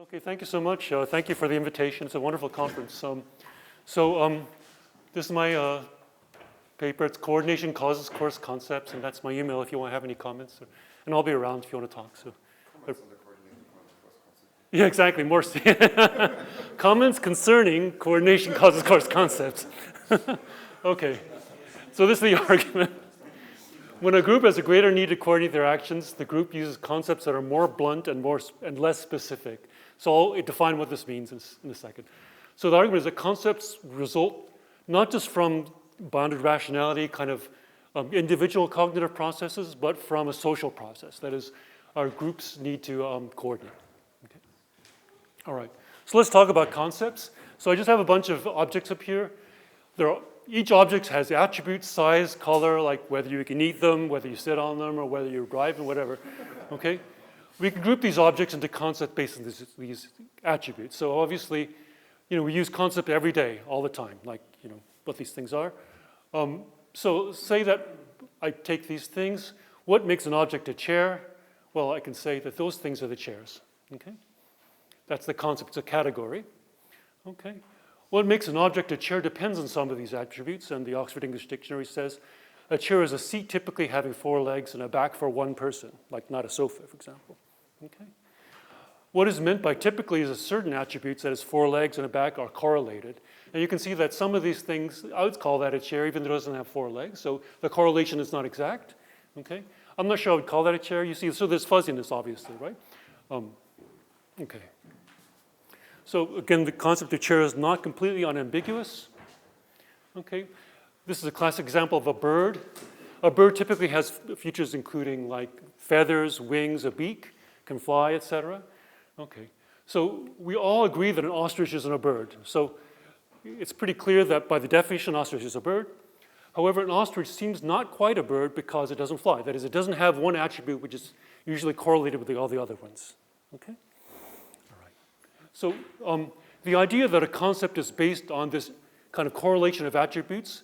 Okay, thank you so much. Thank you for the invitation. It's a wonderful conference. This is my paper. It's Coordination Causes Course Concepts, and that's my email if you want to have any comments. And I'll be around if you want to talk. Comments on the coordination causes course concepts. Yeah, exactly. More comments concerning coordination causes course concepts. Okay, so this is the argument. When a group has a greater need to coordinate their actions, the group uses concepts that are more blunt and less specific. So I'll define what this means in a second. So the argument is that concepts result not just from bounded rationality, kind of individual cognitive processes, but from a social process. That is, our groups need to coordinate. Okay. All right, so let's talk about concepts. So I just have a bunch of objects up here. Each object has attributes, size, color, like whether you can eat them, whether you sit on them, or whether you drive them, whatever. Okay? We can group these objects into concepts based on these attributes. So obviously, we use concept every day, all the time, like, what these things are. So say that I take these things. What makes an object a chair? Well, I can say that those things are the chairs. Okay? That's the concept. It's a category. Okay? What makes an object a chair depends on some of these attributes, and the Oxford English Dictionary says a chair is a seat typically having 4 legs and a back for one person, like not a sofa, for example. Okay. What is meant by typically is that certain attributes that has 4 legs and a back are correlated. And you can see that some of these things, I would call that a chair even though it doesn't have 4 legs, so the correlation is not exact. Okay. I'm not sure I would call that a chair. You see, so there's fuzziness, obviously, right? Okay. So again, the concept of chair is not completely unambiguous. Okay, this is a classic example of a bird. A bird typically has features including like feathers, wings, a beak, can fly, etc. Okay, so we all agree that an ostrich isn't a bird. So it's pretty clear that by the definition, an ostrich is a bird. However, an ostrich seems not quite a bird because it doesn't fly. That is, it doesn't have one attribute which is usually correlated with all the other ones. Okay. So the idea that a concept is based on this kind of correlation of attributes,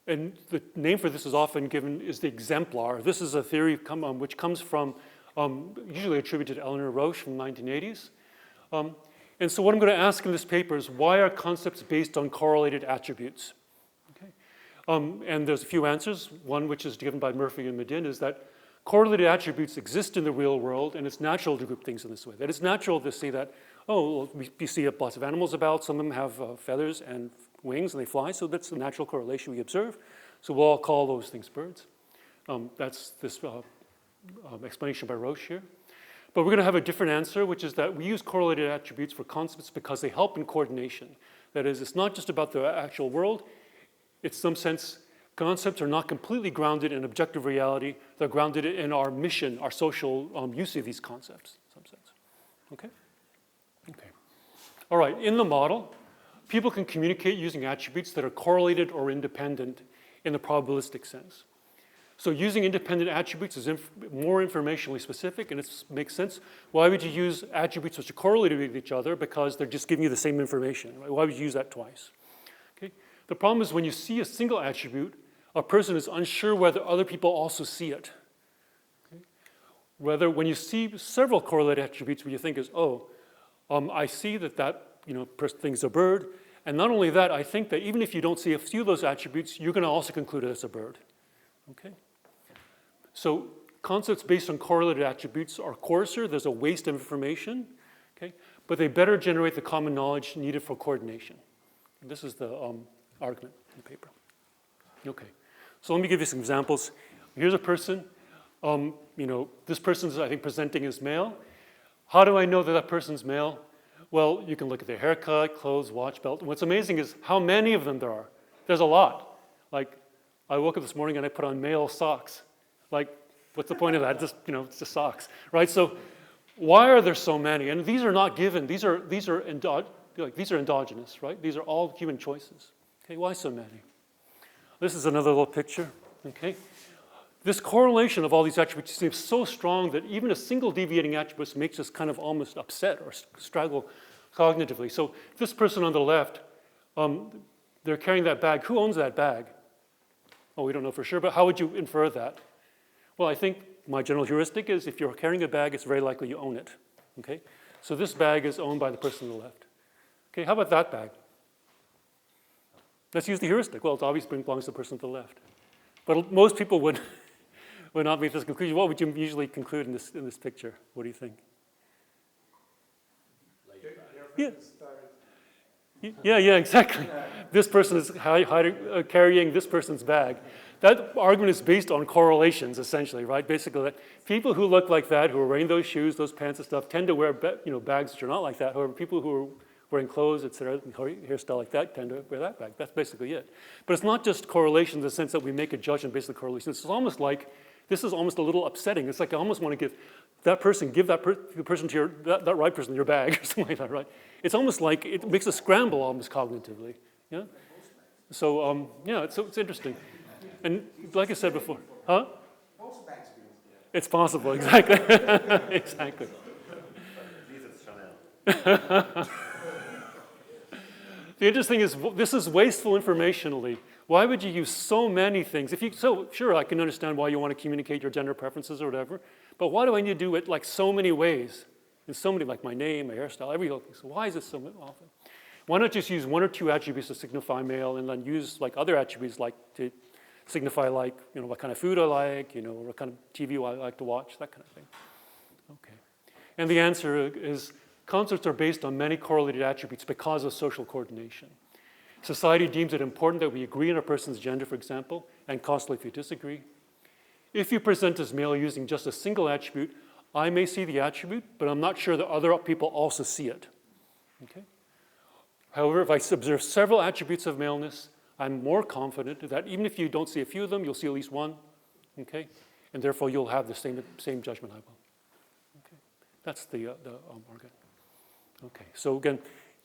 and the name for this is often given is the exemplar. This is a theory which comes from, usually attributed to Eleanor Roche from the 1980s. And so what I'm going to ask in this paper is, why are concepts based on correlated attributes? Okay. And there's a few answers. One, which is given by Murphy and Medin, is that correlated attributes exist in the real world, and it's natural to group things in this way. That it's natural to see that, we see lots of animals about. Some of them have feathers and wings, and they fly, so that's the natural correlation we observe. So we'll all call those things birds. That's this explanation by Roche here. But we're going to have a different answer, which is that we use correlated attributes for concepts because they help in coordination. That is, it's not just about the actual world. It's some sense concepts are not completely grounded in objective reality. They're grounded in our mission, our social use of these concepts, in some sense. Okay? Okay. All right, in the model, people can communicate using attributes that are correlated or independent in the probabilistic sense. So using independent attributes is more informationally specific, and it makes sense. Why would you use attributes which are correlated with each other? Because they're just giving you the same information. Right? Why would you use that twice? Okay. The problem is when you see a single attribute, a person is unsure whether other people also see it. Okay. Whether when you see several correlated attributes, what you think is, I see that thing's a bird. And not only that, I think that even if you don't see a few of those attributes, you're going to also conclude that it's a bird. Okay? So concepts based on correlated attributes are coarser. There's a waste of information. Okay? But they better generate the common knowledge needed for coordination. And this is the argument in the paper. Okay. So let me give you some examples. Here's a person. This person's, I think, presenting as male. How do I know that that person's male? Well, you can look at their haircut, clothes, watch, belt. And what's amazing is how many of them there are. There's a lot. Like, I woke up this morning and I put on male socks. Like, what's the point of that? It's just socks, right? So, why are there so many? And these are not given. These are endogenous, right? These are all human choices. Okay, why so many? This is another little picture. Okay. This correlation of all these attributes seems so strong that even a single deviating attribute makes us kind of almost upset or struggle cognitively. So this person on the left, they're carrying that bag. Who owns that bag? Oh, we don't know for sure, but how would you infer that? Well, I think my general heuristic is if you're carrying a bag, it's very likely you own it. Okay? So this bag is owned by the person on the left. Okay, how about that bag? Let's use the heuristic. Well, it obviously belongs to the person to the left. But most people would not make this conclusion. What would you usually conclude in this picture? What do you think? Yeah. Yeah, exactly. This person is carrying this person's bag. That argument is based on correlations, essentially, right? Basically, that people who look like that, who are wearing those shoes, those pants and stuff, tend to wear bags which are not like that. However, people who are wearing clothes, et cetera, hairstyle like that, tend to wear that bag. That's basically it. But it's not just correlation in the sense that we make a judgment based on correlation. This is almost a little upsetting. It's like I almost want to give that person to that right person your bag or something like that, right? It's almost like it makes a scramble almost cognitively, yeah? So, it's interesting. And like I said before, huh? It's possible, exactly. Exactly. The interesting is, this is wasteful informationally. Why would you use so many things? Sure, I can understand why you want to communicate your gender preferences or whatever, but why do I need to do it like so many ways? In so many, like my name, my hairstyle, everything. So why is this so often? Why not just use one or two attributes to signify male and then use like other attributes like to signify like, what kind of food I like, what kind of TV I like to watch, that kind of thing. Okay. And the answer is concepts are based on many correlated attributes because of social coordination. Society deems it important that we agree on a person's gender, for example, and costly if you disagree. If you present as male using just a single attribute, I may see the attribute, but I'm not sure that other people also see it. Okay? However, if I observe several attributes of maleness, I'm more confident that even if you don't see a few of them, you'll see at least one. Okay? And therefore, you'll have the same judgment I will. Okay? That's the argument. Okay, so again,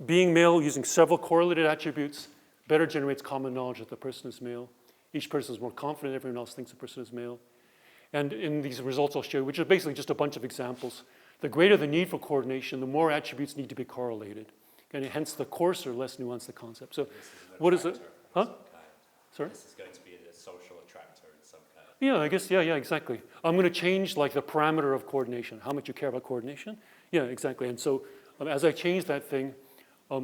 being male using several correlated attributes better generates common knowledge that the person is male. Each person is more confident, everyone else thinks the person is male. And in these results I'll show you, which are basically just a bunch of examples, the greater the need for coordination, the more attributes need to be correlated. And hence the coarser, less nuanced the concept. So what is it? Huh? Sorry? This is going to be a social attractor in some kind. Yeah, I guess, yeah, exactly. I'm going to change like the parameter of coordination, how much you care about coordination. Yeah, exactly. And so as I change that thing,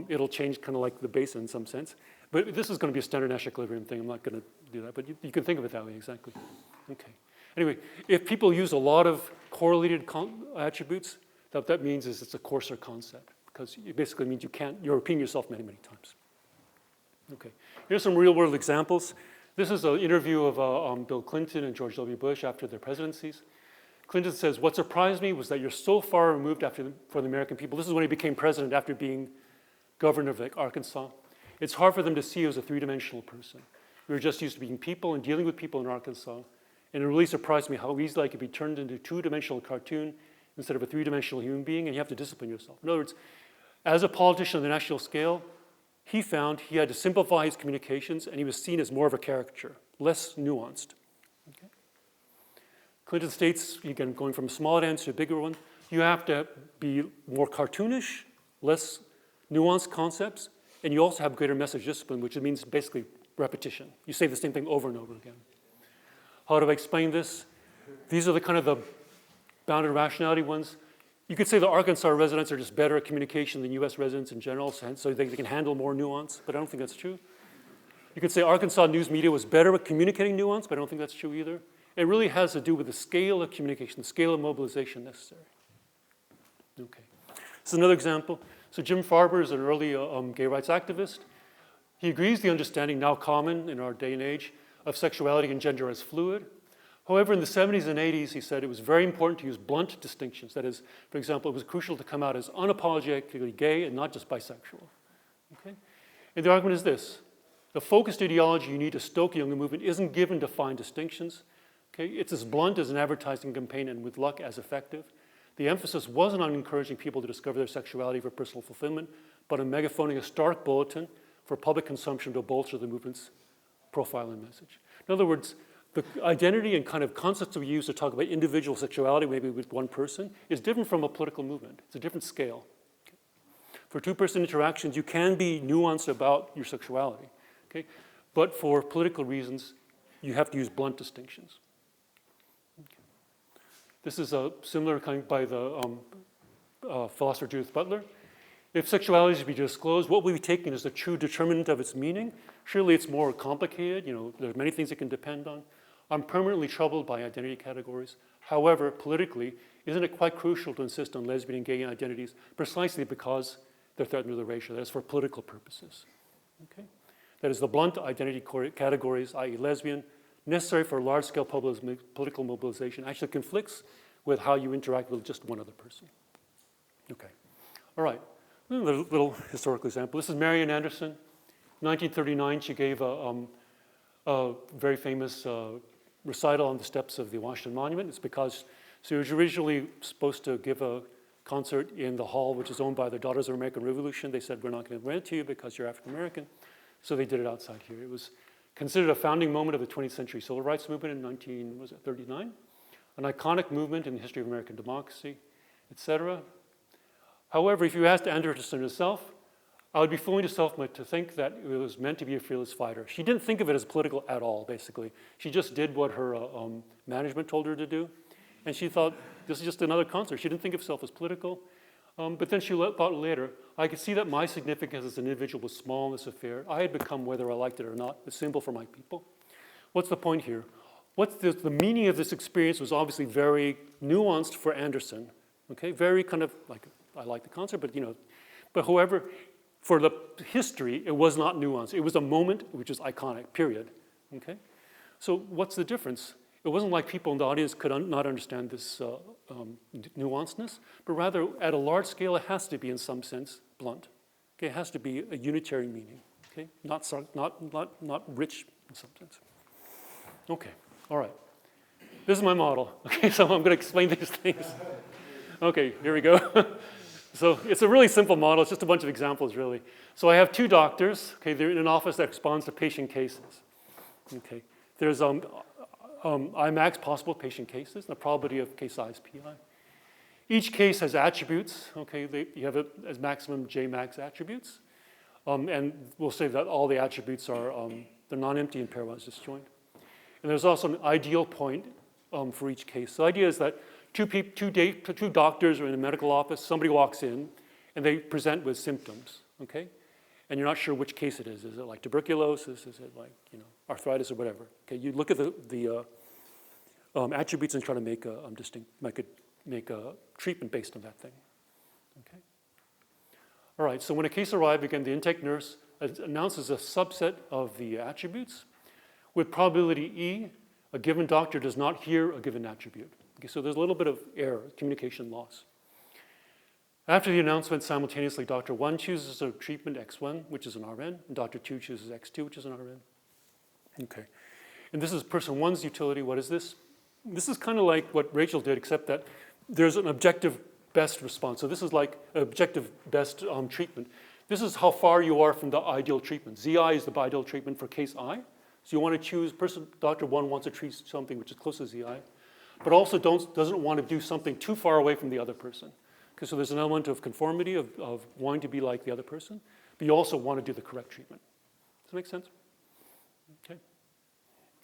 it'll change kind of like the base in some sense. But this is going to be a standard Nash equilibrium thing. I'm not going to do that, but you can think of it that way, exactly. Okay. Anyway, if people use a lot of correlated attributes, that means is it's a coarser concept because it basically means you're repeating yourself many, many times. Okay. Here's some real-world examples. This is an interview of Bill Clinton and George W. Bush after their presidencies. Clinton says, "What surprised me was that you're so far removed for the American people." This is when he became president after being governor of Arkansas. "It's hard for them to see you as a three-dimensional person. We were just used to being people and dealing with people in Arkansas. And it really surprised me how easily I could be turned into a two-dimensional cartoon instead of a three-dimensional human being, and you have to discipline yourself." In other words, as a politician on the national scale, he found he had to simplify his communications, and he was seen as more of a caricature, less nuanced. Okay? Clinton states, again, going from a small answer to a bigger one, you have to be more cartoonish, less nuanced concepts, and you also have greater message discipline, which means basically repetition. You say the same thing over and over again. How do I explain this? These are the kind of the bounded rationality ones. You could say the Arkansas residents are just better at communication than US residents in general, so they can handle more nuance, but I don't think that's true. You could say Arkansas news media was better at communicating nuance, but I don't think that's true either. It really has to do with the scale of communication, the scale of mobilization necessary. Okay. This is another example. So Jim Farber is an early gay rights activist. He agrees the understanding now common in our day and age of sexuality and gender as fluid. However, in the 70s and 80s, he said it was very important to use blunt distinctions. That is, for example, it was crucial to come out as unapologetically gay and not just bisexual. Okay? And the argument is this. The focused ideology you need to stoke a younger movement isn't given defined distinctions. Okay? It's as blunt as an advertising campaign and with luck as effective. The emphasis wasn't on encouraging people to discover their sexuality for personal fulfillment, but on megaphoning a stark bulletin for public consumption to bolster the movement's profile and message. In other words, the identity and kind of concepts we use to talk about individual sexuality, maybe with one person, is different from a political movement. It's a different scale. Okay? For two-person interactions, you can be nuanced about your sexuality. Okay? But for political reasons, you have to use blunt distinctions. Okay. This is a similar kind by the philosopher Judith Butler. If sexuality is to be disclosed, what we'll be taking is the true determinant of its meaning. Surely it's more complicated. There's many things it can depend on. I'm permanently troubled by identity categories. However, politically, isn't it quite crucial to insist on lesbian and gay identities precisely because they're threatened with erasure? That is for political purposes. Okay? That is the blunt identity categories, i.e. lesbian, necessary for large-scale political mobilization, actually conflicts with how you interact with just one other person. Okay, all right. A little historical example. This is Marian Anderson. 1939, she gave a very famous recital on the steps of the Washington Monument. It's because she was originally supposed to give a concert in the hall, which is owned by the Daughters of American Revolution. They said, we're not going to rent it to you because you're African American. So they did it outside here. It was considered a founding moment of the 20th century civil rights movement in 1939, an iconic movement in the history of American democracy, etc. However, if you asked Anderson herself, I would be fooling myself to think that it was meant to be a fearless fighter. She didn't think of it as political at all, basically. She just did what her management told her to do. And she thought, this is just another concert. She didn't think of herself as political. But then she thought later, I could see that my significance as an individual was small in this affair. I had become, whether I liked it or not, a symbol for my people. What's the point here? The meaning of this experience was obviously very nuanced for Anderson. Okay, very kind of like, I like the concert, but however, for the history, it was not nuanced. It was a moment which is iconic, period. Okay? So what's the difference? It wasn't like people in the audience could not understand this nuanceness, but rather at a large scale, it has to be in some sense blunt. Okay? It has to be a unitary meaning. Okay? Not rich in some sense. Okay, all right. This is my model. Okay, so I'm going to explain these things. Okay, here we go. So it's a really simple model. It's just a bunch of examples, really. So I have two doctors. Okay, they're in an office that responds to patient cases. Okay, there's Imax possible patient cases, the probability of case size pi. Each case has attributes. Okay, you have it as maximum J max attributes, and we'll say that all the attributes are they're non-empty and pairwise disjoint. And there's also an ideal point for each case. So the idea is that two doctors are in a medical office, somebody walks in, and they present with symptoms, okay? And you're not sure which case it is. Is it like tuberculosis? Is it like, arthritis or whatever? Okay, you look at the attributes and try to make a treatment based on that thing, okay? All right, so when a case arrives, again, the intake nurse announces a subset of the attributes. With probability E, a given doctor does not hear a given attribute. Okay, so there's a little bit of error, communication loss. After the announcement, simultaneously, Dr. 1 chooses a treatment X1, which is an RN, and Dr. 2 chooses X2, which is an RN. Okay, and this is person 1's utility. What is this? This is kind of like what Rachel did, except that there's an objective best response. So this is like an objective best treatment. This is how far you are from the ideal treatment. ZI is the ideal treatment for case I. So you want to choose, Dr. 1 wants to treat something which is close to ZI, but also doesn't want to do something too far away from the other person. Okay, so there's an element of conformity, of wanting to be like the other person, but you also want to do the correct treatment. Does that make sense? Okay.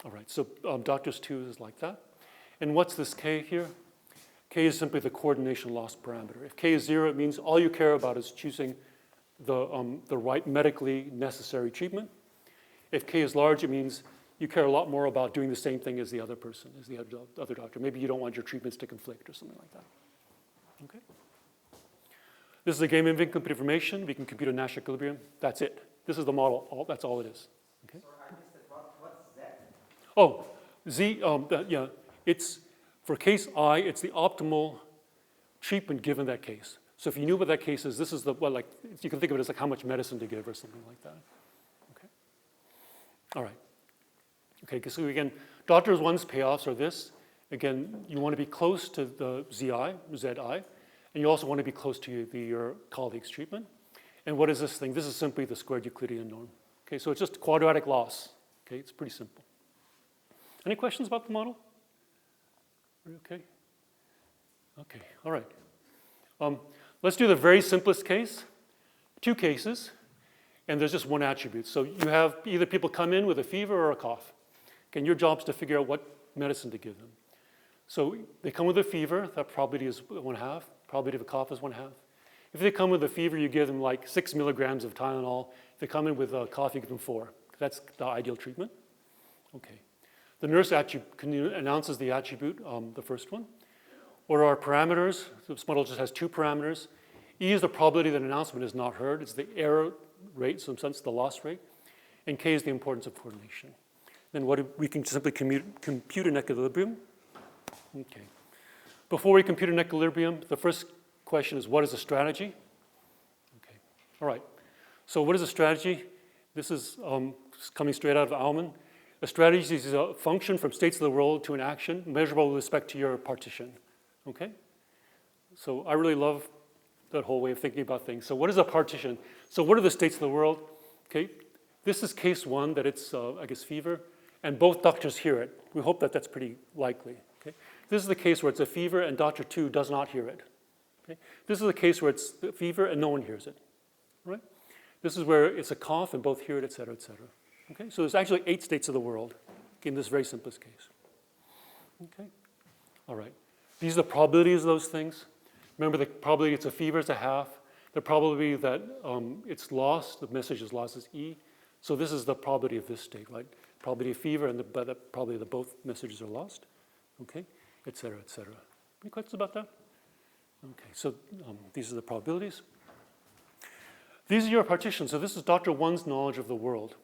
All right, so doctors 2 is like that. And what's this K here? K is simply the coordination loss parameter. If K is 0, it means all you care about is choosing the right medically necessary treatment. If K is large, it means you care a lot more about doing the same thing as the other person, as the other doctor. Maybe you don't want your treatments to conflict or something like that. Okay. This is a game of incomplete information. We can compute a Nash equilibrium. That's it. This is the model. That's all it is. Okay. So I missed it. What's Z? Oh, Z. It's for case I. It's the optimal treatment given that case. So if you knew what that case is, this is you can think of it as like how much medicine to give or something like that. Okay. All right. Okay. So again, doctors 1's payoffs are this. Again, you want to be close to the ZI, and you also want to be close to your colleague's treatment. And what is this thing? This is simply the squared Euclidean norm. Okay, so it's just quadratic loss. Okay, it's pretty simple. Any questions about the model? Are you okay? Okay, all right. Let's do the very simplest case. 2 cases, and there's just one attribute. So you have either people come in with a fever or a cough. Okay, and your job is to figure out what medicine to give them. So they come with a fever. That probability is 1/2. probability of a cough is 1/2. If they come with a fever, you give them like 6 milligrams of Tylenol. If they come in with a cough, you give them 4. That's the ideal treatment. Okay. The nurse announces the attribute, the first one. What are our parameters? This model just has 2 parameters. E is the probability that an announcement is not heard. It's the error rate, so in some sense the loss rate. And K is the importance of coordination. Then we can simply compute an equilibrium. Okay. Before we compute an equilibrium, the first question is, what is a strategy? Okay. All right. So what is a strategy? This is coming straight out of Aumann. A strategy is a function from states of the world to an action measurable with respect to your partition. Okay? So I really love that whole way of thinking about things. So what is a partition? So what are the states of the world? Okay. This is case 1, that it's, I guess, fever. And both doctors hear it. We hope that that's pretty likely. Okay? This is the case where it's a fever and doctor 2 does not hear it. Okay? This is the case where it's a fever and no one hears it. Right? This is where it's a cough and both hear it, et cetera, et cetera. Okay? So there's actually 8 states of the world in this very simplest case. Okay? All right. These are the probabilities of those things. Remember, the probability it's a fever is 1/2. The probability that it's lost, the message is lost, is E. So this is the probability of this state, right? Probability of fever and the probability that both messages are lost. Okay? Et cetera, et cetera. Any questions about that? Okay, so these are the probabilities. These are your partitions. So this is Dr. 1's knowledge of the world.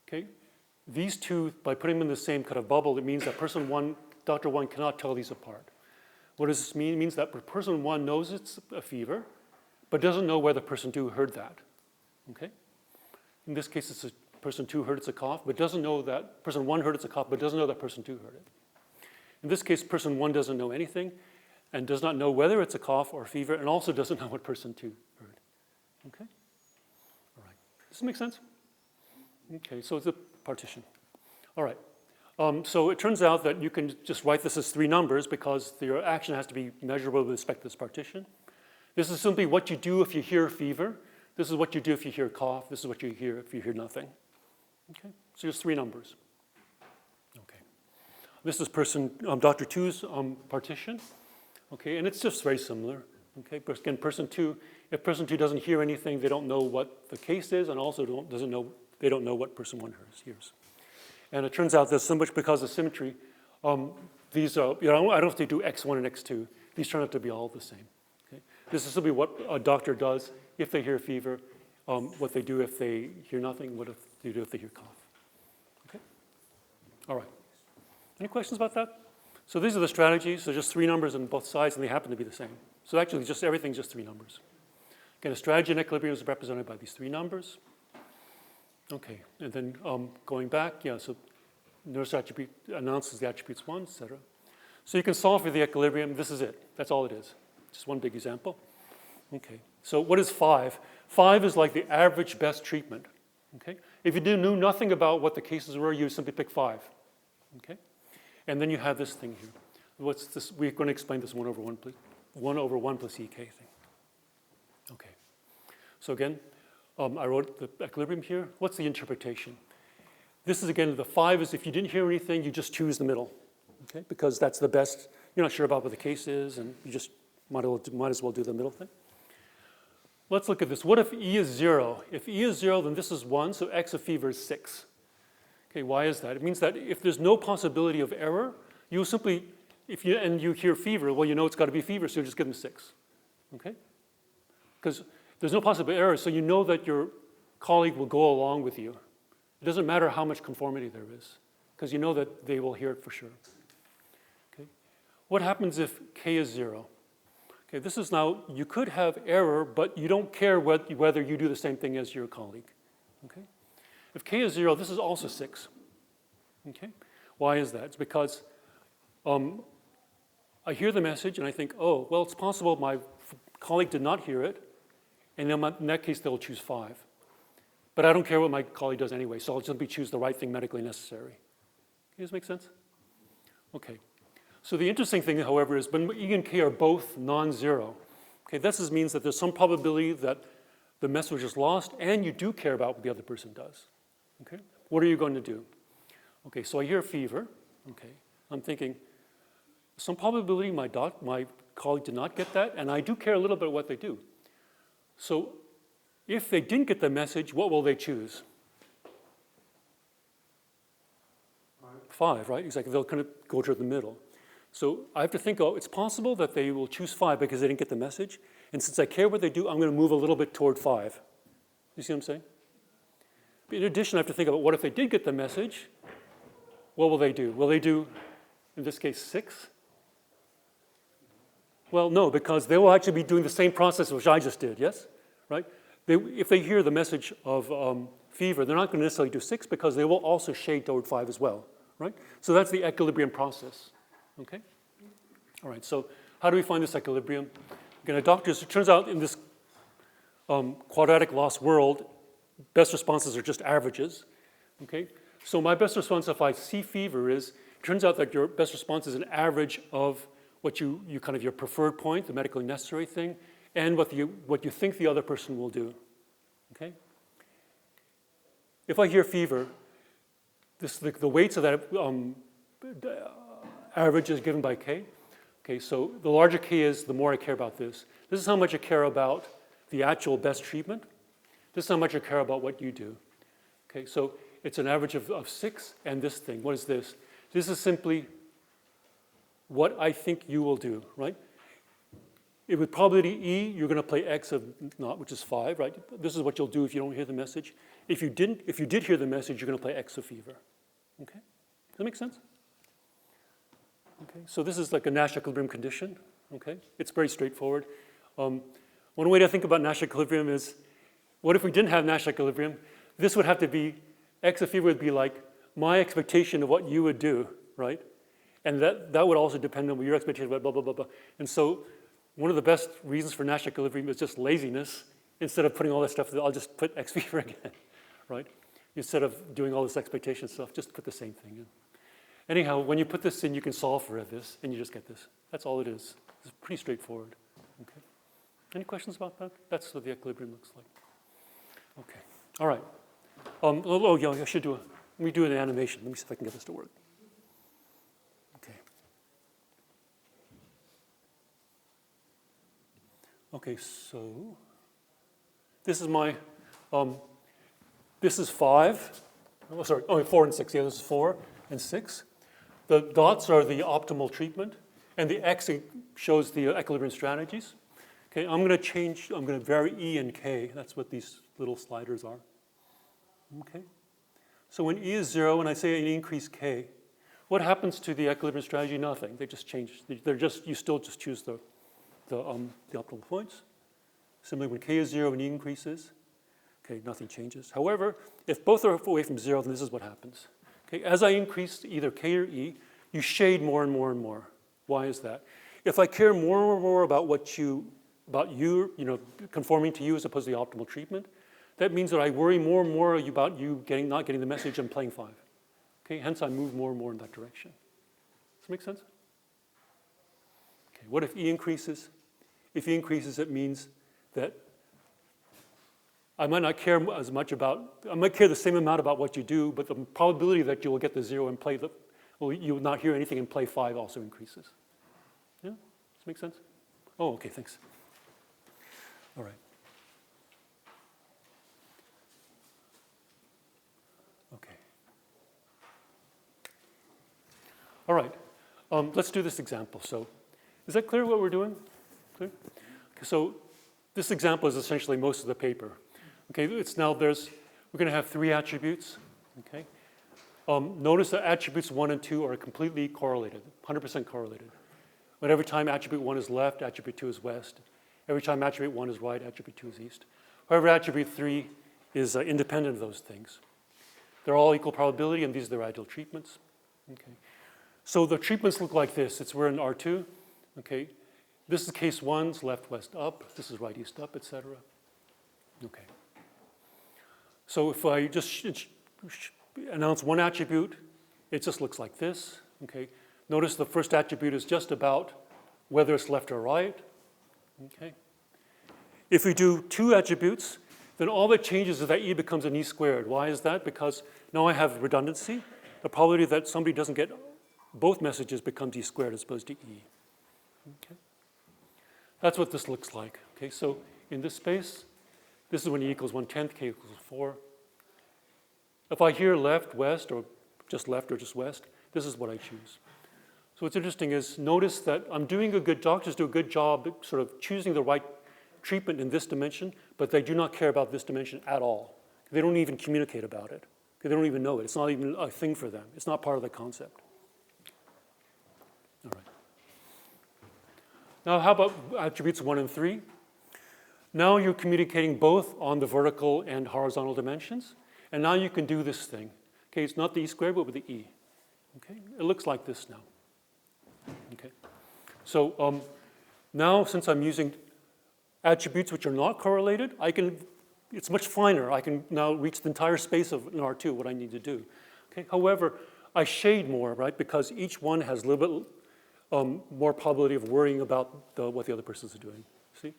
Okay? These two, by putting them in the same kind of bubble, it means that person 1, Dr. 1 cannot tell these apart. What does this mean? It means that person 1 knows it's a fever, but doesn't know whether person 2 heard that. Okay? In this case, it's person 2 heard it's a cough, but doesn't know that person 1 heard it's a cough, but doesn't know that person 2 heard it. In this case, person 1 doesn't know anything and does not know whether it's a cough or a fever, and also doesn't know what person 2 heard. Okay? All right. Does this make sense? Okay, so it's a partition. All right. So it turns out that you can just write this as 3 numbers because your action has to be measurable with respect to this partition. This is simply what you do if you hear fever. This is what you do if you hear cough. This is what you hear if you hear nothing. Okay, so just 3 numbers. Okay, this is Dr. 2's partition. Okay, and it's just very similar. Okay, but again, person 2, if person 2 doesn't hear anything, they don't know what the case is, and also they don't know what person 1 hears. And it turns out that so much because of symmetry, these are, I don't know if they do X1 and X2. These turn out to be all the same. Okay? This is simply what a doctor does if they hear fever, what they do if they hear nothing, what they do if they hear cough. Okay? All right. Any questions about that? So these are the strategies. So just 3 numbers on both sides, and they happen to be the same. So actually, just everything's just 3 numbers. Again, a strategy in equilibrium is represented by these 3 numbers. Okay, and then going back, so nurse attribute announces the attributes 1, et cetera. So you can solve for the equilibrium. This is it. That's all it is. Just one big example. Okay, so what is 5? 5 is like the average best treatment. Okay, if you knew nothing about what the cases were, you simply pick 5. Okay, and then you have this thing here. What's this? We're going to explain this 1 over 1 plus EK thing. Okay, so again, I wrote the equilibrium here. What's the interpretation? This is, again, the 5 is if you didn't hear anything, you just choose the middle, okay? Because that's the best. You're not sure about what the case is, and you just might as well do the middle thing. Let's look at this. What if E is 0? If E is 0, then this is 1, so X of fever is 6. Okay, why is that? It means that if there's no possibility of error, you simply, and you hear fever, well, you know it's got to be fever, so you just give them 6, okay? Because there's no possible error, so you know that your colleague will go along with you. It doesn't matter how much conformity there is, because you know that they will hear it for sure. Okay. What happens if K is 0? Okay, this is now, you could have error, but you don't care whether you do the same thing as your colleague. Okay. If K is 0, this is also 6. Okay. Why is that? It's because I hear the message and I think, oh, well, it's possible my colleague did not hear it, and then in that case, they'll choose 5. But I don't care what my colleague does anyway, so I'll simply choose the right thing medically necessary. Does this make sense? Okay. So the interesting thing, however, is when E and K are both non-zero, okay, this means that there's some probability that the message is lost, and you do care about what the other person does. Okay. What are you going to do? Okay, so I hear fever. Okay. I'm thinking, some probability my colleague did not get that, and I do care a little bit what they do. So if they didn't get the message, what will they choose? 5, right? Exactly. They'll kind of go to the middle. So I have to think, oh, it's possible that they will choose 5 because they didn't get the message. And since I care what they do, I'm going to move a little bit toward 5. You see what I'm saying? But in addition, I have to think about what if they did get the message? What will they do? Will they do, in this case, 6? Well, no, because they will actually be doing the same process which I just did, yes? Right? If they hear the message of fever, they're not going to necessarily do 6 because they will also shade toward 5 as well, right? So that's the equilibrium process, okay? All right, so how do we find this equilibrium? Again, it turns out in this quadratic loss world, best responses are just averages, okay? So my best response if I see fever is, it turns out that your best response is an average of what you kind of your preferred point, the medically necessary thing, and what you think the other person will do, okay? If I hear fever, the weights of that average is given by K. Okay, so the larger K is, the more I care about this. This is how much I care about the actual best treatment. This is how much I care about what you do. Okay, so it's an average of 6, and this thing, what is this? This is simply what I think you will do, right? With probability E, you're going to play X of naught, which is 5, right? This is what you'll do if you don't hear the message. If you did hear the message, you're going to play X of fever. Okay? Does that make sense? Okay, so this is like a Nash equilibrium condition. Okay, it's very straightforward. One way to think about Nash equilibrium is, what if we didn't have Nash equilibrium? This would have to be, X of fever would be like my expectation of what you would do, right? And that would also depend on your expectation about blah, blah, blah, blah. And so one of the best reasons for Nash equilibrium is just laziness. Instead of putting all that stuff, I'll just put X fever again, right? Instead of doing all this expectation stuff, just put the same thing in. Anyhow, when you put this in, you can solve for this, and you just get this. That's all it is. It's pretty straightforward. Okay. Any questions about that? That's what the equilibrium looks like. Okay. All right. Yeah, I should let me do an animation. Let me see if I can get this to work. Okay. Okay, so this is my, this is 5. Oh, sorry, 4 and 6. Yeah, this is 4 and 6. The dots are the optimal treatment, and the X shows the equilibrium strategies. Okay, I'm going to vary E and K. That's what these little sliders are. Okay. So when E is 0, and I say an increase K, what happens to the equilibrium strategy? Nothing. They just change. You still just choose the optimal points. Similarly, when K is 0 and E increases, okay, nothing changes. However, if both are away from 0, then this is what happens. Okay, as I increase either K or E, you shade more and more and more. Why is that? If I care more and more about about you, conforming to you as opposed to the optimal treatment, that means that I worry more and more about you not getting the message and playing 5. Okay, hence I move more and more in that direction. Does that make sense? Okay, what if E increases? If E increases, it means that I might not care as much I might care the same amount about what you do, but the probability that you will get the 0 and you will not hear anything and play 5 also increases. Yeah? Does that make sense? Oh, okay, thanks. All right. Okay. All right. Let's do this example. So, is that clear what we're doing? Clear? Okay, so this example is essentially most of the paper. Okay, we're going to have 3 attributes. Okay, notice that attributes 1 and 2 are completely correlated, 100% correlated. But every time attribute 1 is left, attribute 2 is west. Every time attribute 1 is right, attribute 2 is east. However, attribute 3 is independent of those things. They're all equal probability, and these are their ideal treatments. Okay, so the treatments look like this. We're in R2. Okay, this is case 1, it's left, west, up. This is right, east, up, etc. Okay. So if I just announce one attribute, it just looks like this. Okay. Notice the first attribute is just about whether it's left or right. Okay. If we do 2 attributes, then all that changes is that E becomes an E squared. Why is that? Because now I have redundancy. The probability that somebody doesn't get both messages becomes E squared as opposed to E. Okay. That's what this looks like. Okay, so in this space, this is when E equals 1/10, K equals 4. If I hear left, west, or just west, this is what I choose. So what's interesting is notice that I'm doing a good, doctors do a good job at sort of choosing the right treatment in this dimension, but they do not care about this dimension at all. They don't even communicate about it. They don't even know it. It's not even a thing for them. It's not part of the concept. All right. Now how about attributes 1 and 3? Now you're communicating both on the vertical and horizontal dimensions, and now you can do this thing. Okay, it's not the E squared, but with the E. Okay, it looks like this now. Okay, so now since I'm using attributes which are not correlated, it's much finer. I can now reach the entire space of an R2, what I need to do. Okay, however, I shade more, right, because each one has a little bit more probability of worrying about what the other person is doing. See?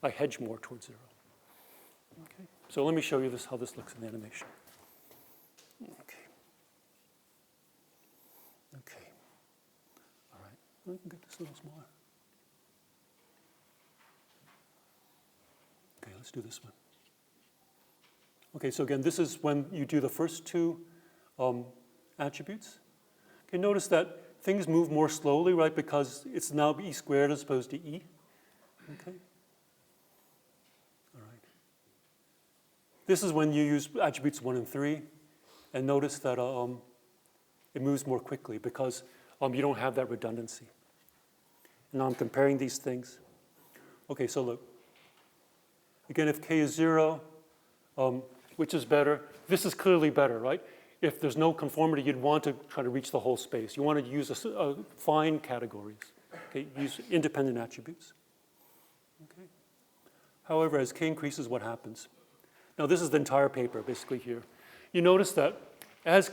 I hedge more towards 0. Okay, so let me show you how this looks in the animation. Okay. Okay. All right. I can get this a little smaller. Okay, let's do this one. Okay, so again, this is when you do the first two attributes. Okay, notice that things move more slowly, right, because it's now E squared as opposed to E. Okay. All right. This is when you use attributes 1 and 3, and notice that it moves more quickly because you don't have that redundancy. And now I'm comparing these things. Okay, so look. Again, if K is 0, which is better? This is clearly better, right? If there's no conformity, you'd want to try to reach the whole space. You want to use fine categories. Okay, use independent attributes. Okay. However, as K increases, what happens? Now, this is the entire paper, basically here. You notice that as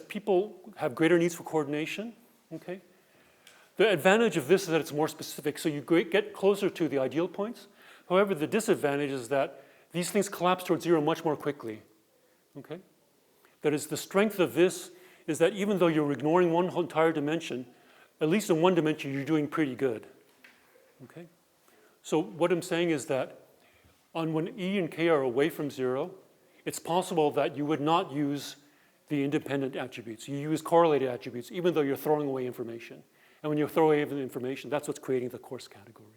people have greater needs for coordination, okay, the advantage of this is that it's more specific, so you get closer to the ideal points. However, the disadvantage is that these things collapse towards 0 much more quickly. Okay? That is, the strength of this is that even though you're ignoring one whole entire dimension, at least in one dimension, you're doing pretty good. Okay? So what I'm saying is that when E and K are away from 0, it's possible that you would not use the independent attributes. You use correlated attributes, even though you're throwing away information. And when you throw away the information, that's what's creating the coarse categories.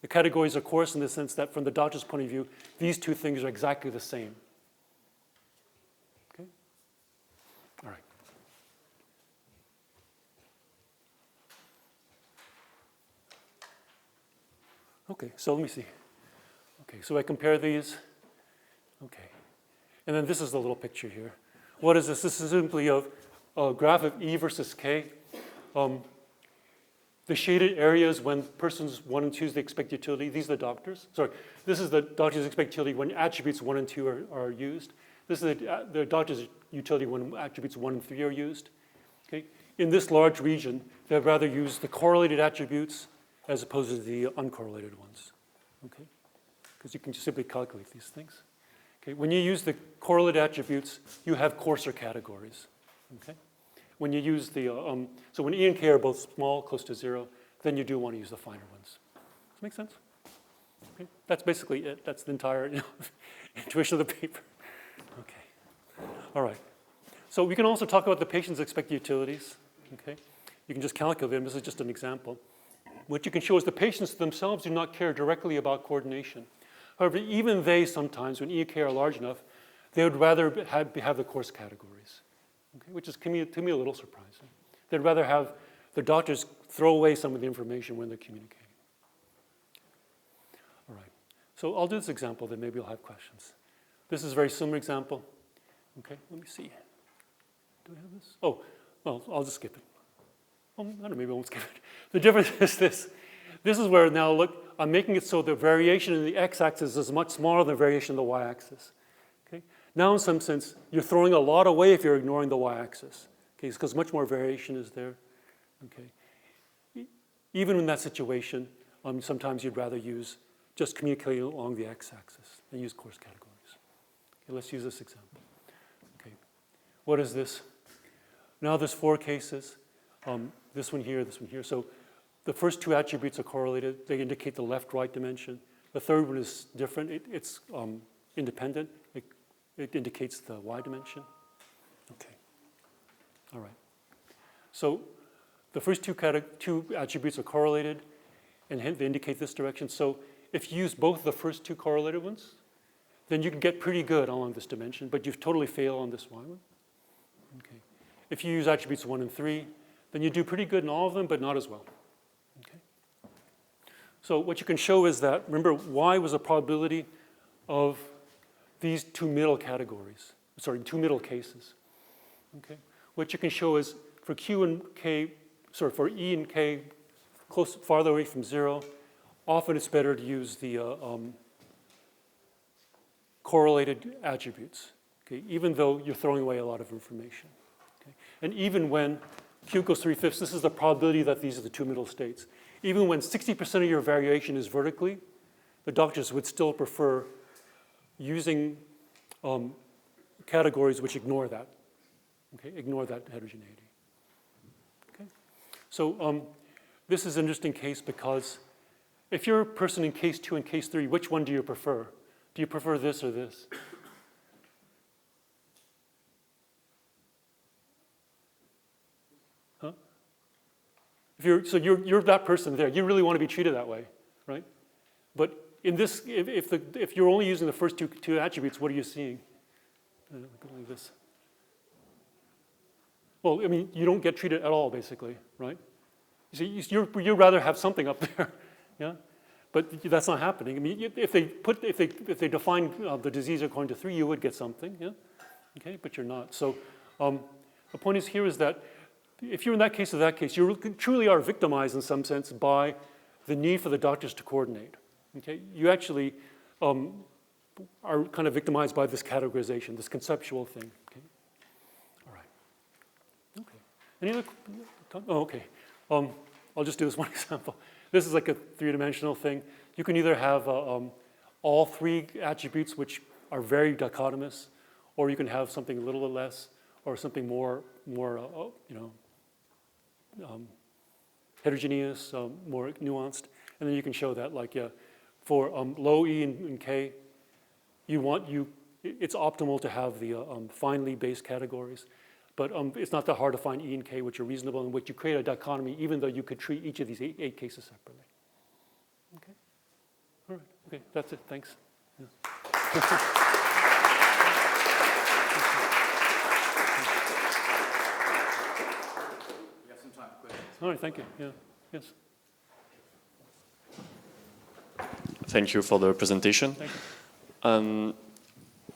The categories are coarse in the sense that from the doctor's point of view, these two things are exactly the same. Okay? All right. Okay, so let me see. Okay, so I compare these. Okay. And then this is the little picture here. What is this? This is simply a graph of E versus K. The shaded areas when persons 1 and 2 is the expected utility. These are the doctors. Sorry, this is the doctor's expected utility when attributes 1 and 2 are used. This is the doctor's utility when attributes 1 and 3 are used. Okay? In this large region, they'd rather use the correlated attributes as opposed to the uncorrelated ones. Okay? Because you can just simply calculate these things. Okay? When you use the correlated attributes, you have coarser categories. Okay? When you use so when E and K are both small, close to 0, then you do want to use the finer ones. Does that make sense? Okay. That's basically it. That's the entire intuition of the paper. Okay. All right. So we can also talk about the patient's expected utilities. Okay. You can just calculate them. This is just an example. What you can show is the patients themselves do not care directly about coordination. However, even they sometimes, when E and K are large enough, they would rather have the coarse categories. Okay, which is to me a little surprising. They'd rather have the doctors throw away some of the information when they're communicating. All right, so I'll do this example, then maybe you'll have questions. This is a very similar example. Okay, let me see. Do I have this? Oh, well, I'll just skip it. Well, I don't know, maybe I won't skip it. The difference is this. This is where now, look, I'm making it so the variation in the x-axis is much smaller than the variation in the y-axis. Okay? Now, in some sense, you're throwing a lot away if you're ignoring the y-axis, okay? Because much more variation is there. Okay? Even in that situation, sometimes you'd rather use just communicating along the x-axis and use coarse categories. Okay, let's use this example. Okay, what is this? Now there's 4 cases. This one here, this one here. So the first two attributes are correlated. They indicate the left-right dimension. The third one is different. It's independent. It indicates the y dimension. Okay. All right. So the first two attributes are correlated, and hence they indicate this direction. So if you use both the first two correlated ones, then you can get pretty good along this dimension, but you've totally failed on this y one. Okay. If you use attributes 1 and 3, then you do pretty good in all of them, but not as well. Okay. So what you can show is that, remember, y was a probability of these two middle categories, two middle cases. Okay. What you can show is for Q and K, for E and K, farther away from 0, often it's better to use the correlated attributes, okay, even though you're throwing away a lot of information. Okay. And even when Q equals 3/5, this is the probability that these are the two middle states. Even when 60% of your variation is vertically, the doctors would still prefer using categories which ignore that, okay, ignore that heterogeneity. Okay. So this is an interesting case because if you're a person in case 2 and case 3, which one do you prefer? Do you prefer this or this? Huh? You're that person there. You really want to be treated that way, right? But in this, if you're only using the first two attributes, what are you seeing? Like this. Well, I mean, you don't get treated at all, basically, right? You see, you'd rather have something up there, yeah. But that's not happening. I mean, if they define the disease according to 3, you would get something, yeah? Okay, but you're not. So the point is here is that if you're in that case or that case, you truly are victimized in some sense by the need for the doctors to coordinate, okay? You actually are kind of victimized by this categorization, this conceptual thing, okay? All right. Okay. Any other? Oh, okay. I'll just do this one example. This is like a three-dimensional thing. You can either have all 3 attributes which are very dichotomous, or you can have something a little bit less, or something more heterogeneous, more nuanced. And then you can show that, like, for low E and K, it's optimal to have the finely based categories. But it's not that hard to find E and K which are reasonable, in which you create a dichotomy, even though you could treat each of these 8 cases separately. Okay. All right. Okay. That's it. Thanks. Yeah. We have some time for questions. All right. Thank you. Yeah. Yes. Thank you for the presentation. Thank you.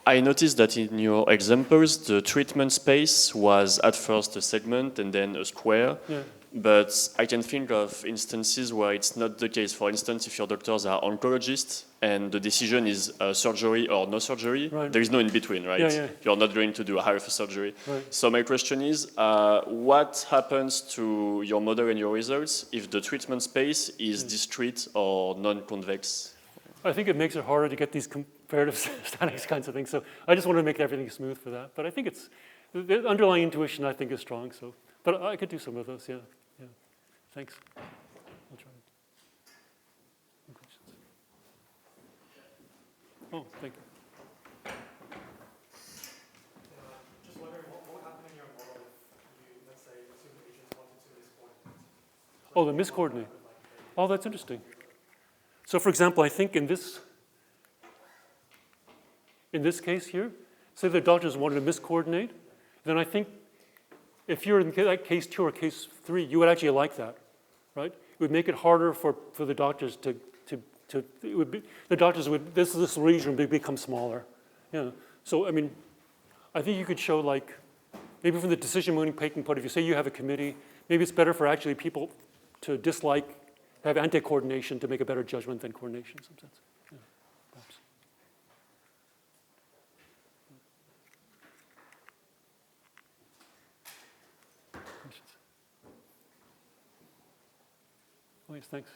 I noticed that in your examples, the treatment space was at first a segment and then a square. Yeah. But I can think of instances where it's not the case. For instance, if your doctors are oncologists and the decision is surgery or no surgery, right. There is no in between, right? Yeah. You're not going to do a half a surgery. Right. So my question is, what happens to your model and your results if the treatment space is discrete or non-convex? I think it makes it harder to get these comparative statics kinds of things. So I just want to make everything smooth for that. But I think the underlying intuition, I think, is strong. So, but I could do some of those, yeah. Thanks. I'll try. Any questions? Oh, thank you. Just wondering what would happen in your model if you, let's say, assume the agents wanted to miscoordinate? Oh, the miscoordinate. Oh, that's interesting. So, for example, I think in this case here, say the doctors wanted to miscoordinate, then I think if you're in like case 2 or case 3, you would actually like that, right? It would make it harder for the doctors this region would become smaller. Yeah. So, I mean, I think you could show, like, maybe from the decision-making point of view, say you have a committee, maybe it's better for actually people to dislike, have anti-coordination to make a better judgment than coordination in some sense. Yeah, perhaps. Questions? Oh, yes, thanks.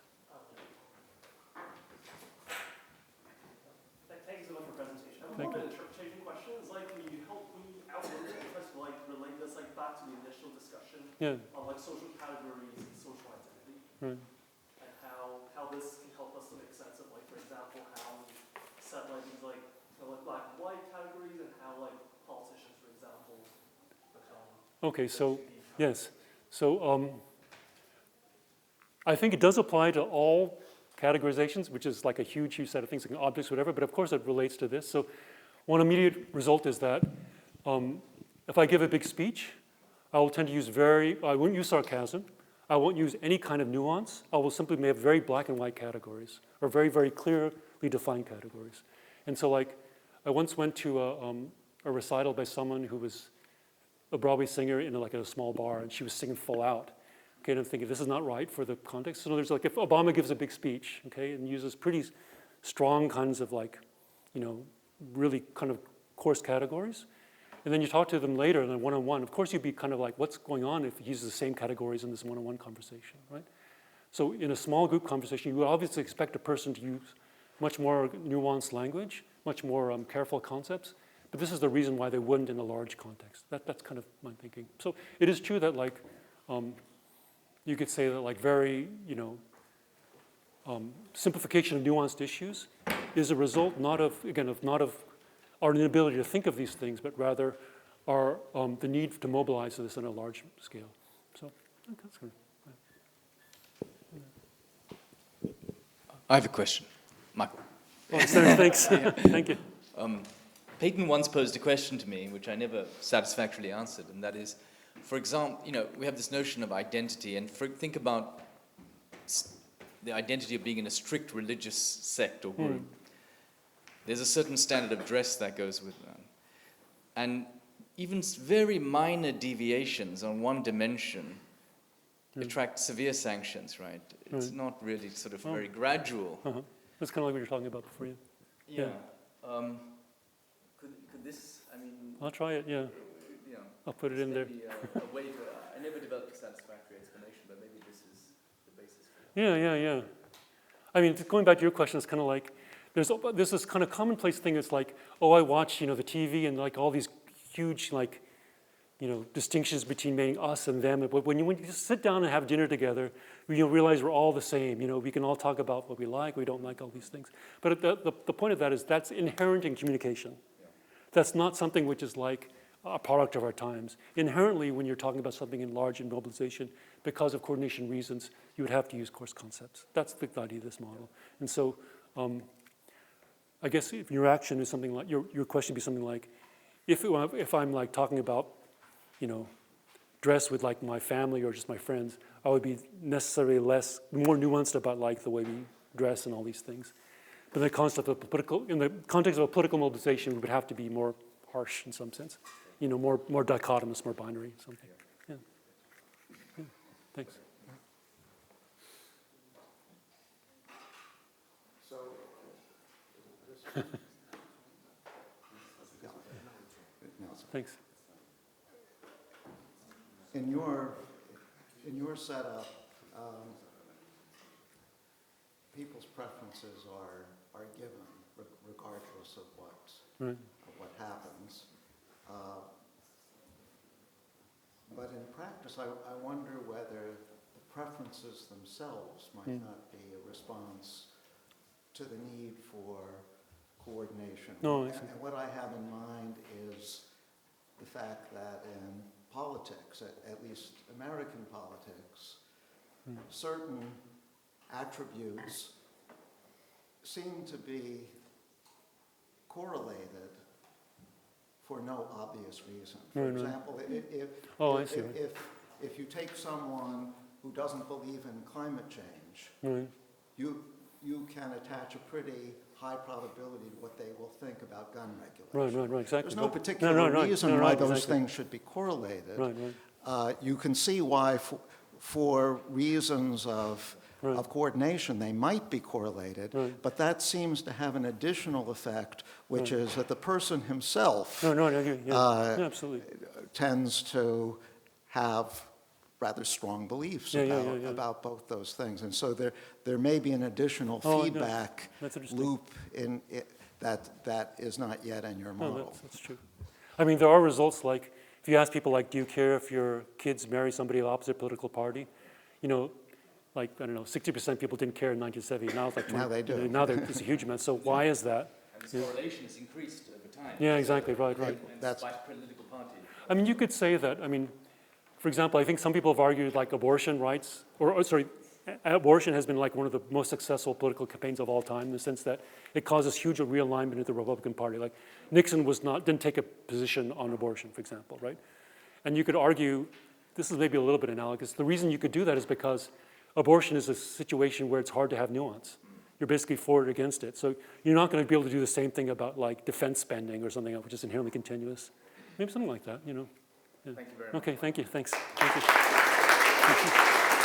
Thank you so much for the presentation. I have Thank more of you. an interpretation question. Is like, can you help me out a little bit, first of all, like relate this like back to the initial discussion Yeah, on like social categories and social identity? right. set like these like black and white categories and how like politicians, for example, become. Okay, so yes, so I think it does apply to all categorizations, which is like a huge, huge set of things, like objects, whatever. But of course, it relates to this. So one immediate result is that if I give a big speech, I will tend to use I won't use sarcasm. I won't use any kind of nuance. I will simply have very black and white categories, or very, very clearly defined categories. And so like, I once went to a recital by someone who was a Broadway singer in like a small bar, and she was singing full out. Okay, and I'm thinking, this is not right for the context. So there's like, if Obama gives a big speech, okay, and uses pretty strong kinds of like, really kind of coarse categories, and then you talk to them later in a one-on-one, of course you'd be kind of like, what's going on if he uses the same categories in this one-on-one conversation, right? So in a small group conversation, you would obviously expect a person to use much more nuanced language, much more careful concepts, but this is the reason why they wouldn't in a large context. That's kind of my thinking. So it is true that like, you could say that like very, simplification of nuanced issues is a result not of our inability to think of these things, but rather the need to mobilize this on a large scale. So I think that's good. I have a question, Michael. Oh, sorry, thanks. Thank you. Peyton once posed a question to me, which I never satisfactorily answered, and that is, for example, we have this notion of identity, and think about the identity of being in a strict religious sect or group. There's a certain standard of dress that goes with that. And even very minor deviations on one dimension attract severe sanctions, right? It's not really sort of very gradual. Uh-huh. That's kind of like what you were talking about before. Yeah. Could this, I'll try it, yeah. I'll put it in there. Maybe a way to, I never developed a satisfactory explanation, but maybe this is the basis for it. Yeah. I mean, going back to your question, it's kind of like, there's this kind of commonplace thing that's like, oh, I watch, the TV and like all these huge like, distinctions between us and them. But when you just sit down and have dinner together, you realize we're all the same. We can all talk about what we like, we don't like, all these things. But the point of that is that's inherent in communication. Yeah. That's not something which is like a product of our times. Inherently, when you're talking about something in large mobilization, because of coordination reasons, you would have to use coarse concepts. That's the idea of this model. And so I guess if your action is something like, your question would be something like, if I'm like talking about, dress with like my family or just my friends, I would be necessarily more nuanced about like the way we dress and all these things. But in the context of a political mobilization, we would have to be more harsh in some sense, more dichotomous, more binary, something. Yeah. Thanks. So, Thanks. In your setup, people's preferences are given regardless of what happens. But in practice, I wonder whether the preferences themselves might not be a response to the need for coordination. No, and what I have in mind is the fact that in politics, at least American politics, certain attributes seem to be correlated for no obvious reason. For example, if you take someone who doesn't believe in climate change, you can attach a pretty high probability to what they will think about gun regulation. Right, exactly. There's no particular reason why those things should be correlated. You can see why, for reasons of coordination, they might be correlated, but that seems to have an additional effect, which is that the person himself absolutely. tends to have rather strong beliefs about both those things. And so there may be an additional feedback loop in it that is not yet in your model. That's true. I mean, there are results like, if you ask people like, do you care if your kids marry somebody of the opposite political party? Like, I don't know, 60% of people didn't care in 1970. Now it's like 20, now they do. Now it's a huge amount. So why is that? And this correlation has increased over time. Yeah, exactly, right. And That's- despite political party. I mean, you could say that, I mean, for example, I think some people have argued like abortion rights, abortion has been like one of the most successful political campaigns of all time in the sense that it causes huge realignment in the Republican Party. Like Nixon didn't take a position on abortion, for example, right? And you could argue, this is maybe a little bit analogous, the reason you could do that is because abortion is a situation where it's hard to have nuance. You're basically for it or against it. So you're not going to be able to do the same thing about like defense spending or something else, which is inherently continuous. Maybe something like that, you know. Yeah. Thank you very much. Okay, thank you, thanks. Thank you.